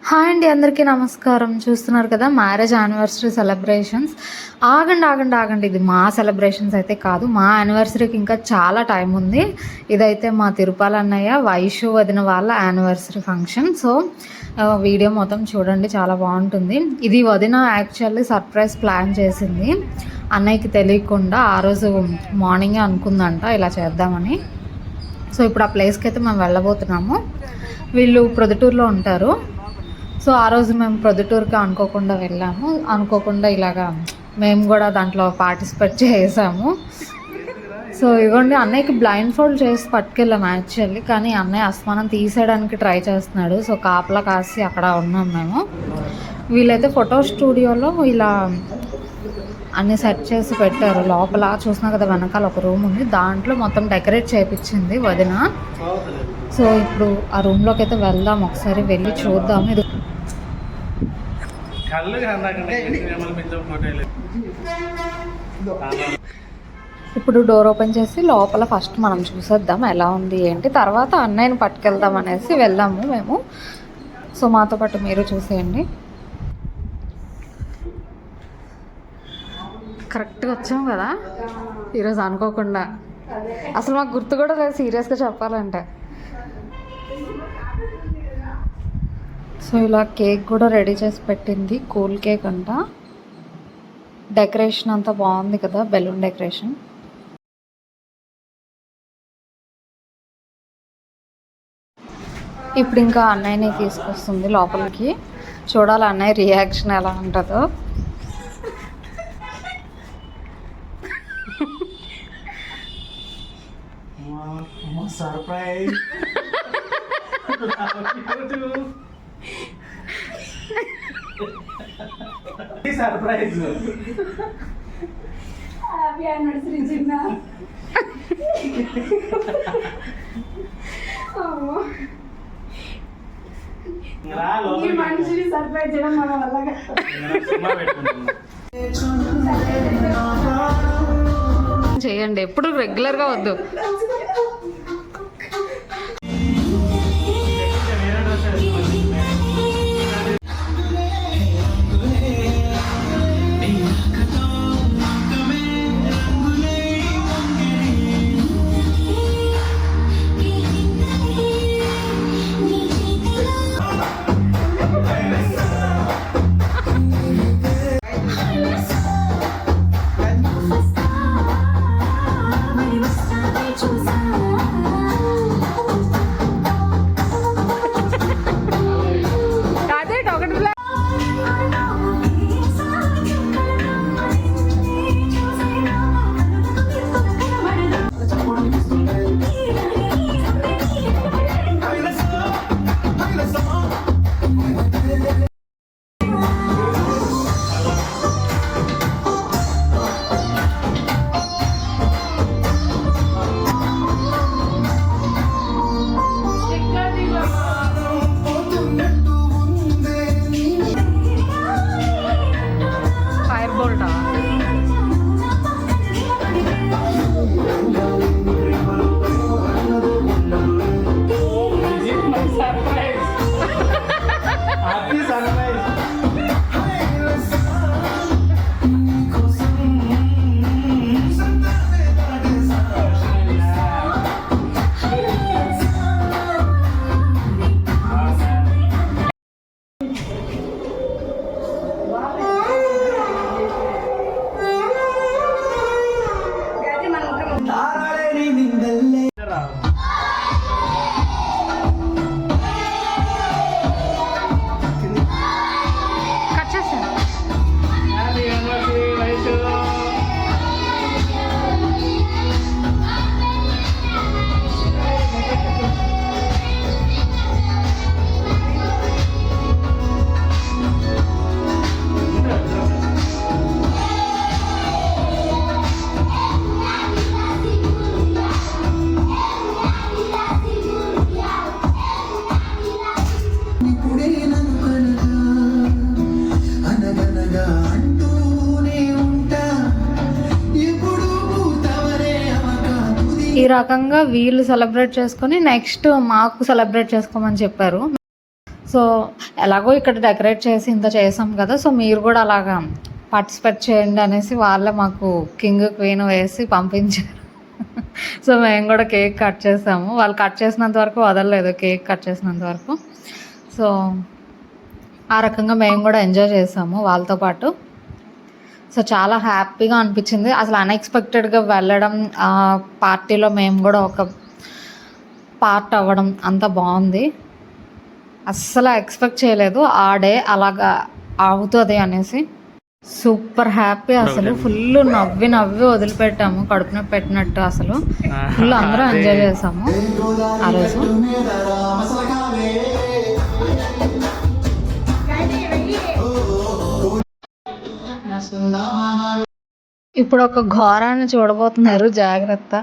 Hi అండి, అందరికీ నమస్కారం. చూస్తున్నారు కదా మ్యారేజ్ యానివర్సరీ సెలబ్రేషన్స్. ఆగండి, ఇది మా సెలబ్రేషన్స్ అయితే కాదు. మా యానివర్సరీకి ఇంకా చాలా టైం ఉంది. ఇదైతే మా తిరుపాల అన్నయ్య వైషు వదిన వాళ్ళ యానివర్సరీ ఫంక్షన్. సో వీడియో మొత్తం చూడండి, చాలా బాగుంటుంది. ఇది వదిన యాక్చువల్లీ సర్ప్రైజ్ ప్లాన్ చేసింది. అన్నయ్యకి తెలియకుండా ఆ రోజు మార్నింగే అనుకుందంట ఇలా చేద్దామని. సో ఇప్పుడు ఆ ప్లేస్కి అయితే మేము వెళ్ళబోతున్నాము. వీళ్ళు ప్రొద్దుటూరులో ఉంటారు. సో ఆ రోజు మేము ప్రొద్దుటూరుకి అనుకోకుండా వెళ్ళాము. అనుకోకుండా ఇలాగా మేము కూడా దాంట్లో పార్టిసిపేట్ చేసాము. సో ఇవ్వండి, అన్నయ్యకి బ్లైండ్ ఫోల్డ్ చేసి పట్టుకెళ్ళాము యాక్చువల్లీ. కానీ అన్నయ్య అస్మానం తీసేయడానికి ట్రై చేస్తున్నాడు. సో కాపలా కాసి అక్కడ ఉన్నాం మేము. వీళ్ళైతే ఫోటో స్టూడియోలో ఇలా అన్నీ సెట్ చేసి పెట్టారు. లోపల చూసినా కదా వెనకాల ఒక రూమ్ ఉంది, దాంట్లో మొత్తం డెకరేట్ చేయించింది వదిన. సో ఇప్పుడు ఆ రూమ్లోకి అయితే వెళ్దాం, ఒకసారి వెళ్ళి చూద్దాం. ఇది ఇప్పుడు డోర్ ఓపెన్ చేసి లోపల ఫస్ట్ మనం చూసేద్దాం ఎలా ఉంది ఏంటి, తర్వాత అన్నయ్యని పట్టుకెళ్దాం అనేసి వెళ్ళాము మేము. సో మాతో పాటు మీరు చూసేయండి. కరెక్ట్గా వచ్చాము కదా ఈరోజు అనుకోకుండా. అసలు మాకు గుర్తు కూడా లేదు సీరియస్గా చెప్పాలంటే. సో ఇలా కేక్ కూడా రెడీ చేసి పెట్టింది, కూల్ కేక్ అంట. డెకరేషన్ అంతా బాగుంది కదా, బెలూన్ డెకరేషన్. ఇప్పుడు ఇంకా అన్నయ్యని తీసుకొస్తుంది లోపలికి. చూడాలి అన్నయ్య రియాక్షన్ ఎలా ఉంటుందో. Surprise surprise. హ్యాపీ యానివర్సరీ చిన్న. ఈ మనిషిని సర్ప్రైజ్ చేయడం మన వల్ల చేయండి, ఎప్పుడు రెగ్యులర్గా వద్దు. ఈ రకంగా వీళ్ళు సెలబ్రేట్ చేసుకొని నెక్స్ట్ మాకు సెలబ్రేట్ చేసుకోమని చెప్పారు. సో ఎలాగో ఇక్కడ డెకరేట్ చేసి ఇంత చేసాం కదా, సో మీరు కూడా అలాగా పార్టిసిపేట్ చేయండి అనేసి వాళ్ళే మాకు కింగ్ క్వీన్ వేసి పంపించారు. సో మేము కూడా కేక్ కట్ చేసాము. వాళ్ళు కట్ చేసినంత వరకు వదలలేదు, కేక్ కట్ చేసినంత వరకు. సో ఆ రకంగా మేము కూడా ఎంజాయ్ చేసాము వాళ్ళతో పాటు. సో చాలా హ్యాపీగా అనిపించింది. అసలు అన్ఎక్స్పెక్టెడ్గా వెళ్ళడం, పార్టీలో మేము కూడా ఒక పార్ట్ అవ్వడం అంత బాగుంది. అస్సలు ఎక్స్పెక్ట్ చేయలేదు ఆ డే అలాగా అవుతుంది అనేసి. సూపర్ హ్యాపీ, అసలు ఫుల్ నవ్వి నవ్వి వదిలిపెట్టాము, కడుపు నొప్పి పెట్టినట్టు. అసలు ఫుల్ అందరూ ఎంజాయ్ చేసాము ఆ రోజు. ఇప్పుడు ఒక ఘోరాన్ని చూడబోతున్నారు, జాగ్రత్త.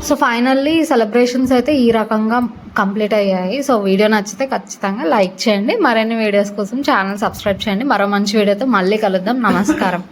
సో ఫైనల్లీ సెలబ్రేషన్స్ అయితే ఈ రకంగా కంప్లీట్ అయ్యాయి. సో వీడియో నచ్చితే ఖచ్చితంగా లైక్ చేయండి. మరిన్ని వీడియోస్ కోసం ఛానల్ సబ్స్క్రైబ్ చేయండి. మరో మంచి వీడియోతో మళ్ళీ కలుద్దాం. నమస్కారం.